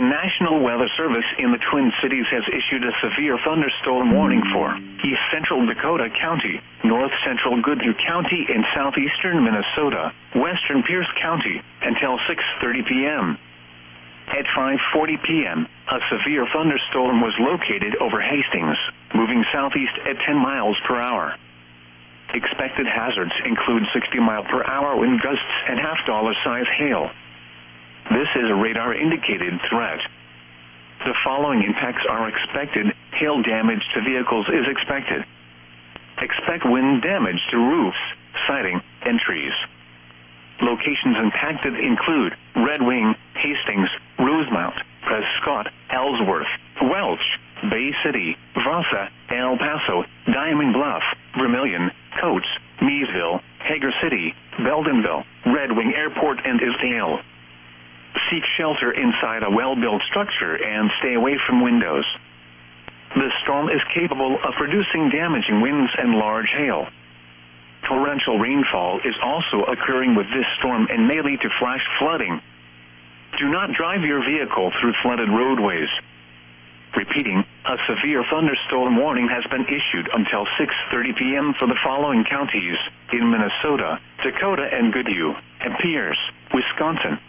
National Weather Service in the Twin Cities has issued a severe thunderstorm warning for East Central Dakota County, North Central Goodhue County, and southeastern Minnesota, western Pierce County, until 6:30 p.m. At 5:40 p.m., a severe thunderstorm was located over Hastings, moving southeast at 10 miles per hour. Expected hazards include 60-mile-per-hour wind gusts and half-dollar-size hail. This is a radar-indicated threat. The following impacts are expected. Hail damage to vehicles is expected. Expect wind damage to roofs, siding, and trees. Locations impacted include Red Wing, Hastings, Rosemount, Prescott, Ellsworth, Welch, Bay City, Vasa, El Paso, Diamond Bluff, Vermilion, Coates, Maysville, Hager City, Beldenville, Red Wing Airport, and Isdale. Seek shelter inside a well-built structure and stay away from windows. The storm is capable of producing damaging winds and large hail. Torrential rainfall is also occurring with this storm and may lead to flash flooding. Do not drive your vehicle through flooded roadways. Repeating, a severe thunderstorm warning has been issued until 6:30 p.m. for the following counties in Minnesota, Dakota and Goodhue, and Pierce, Wisconsin,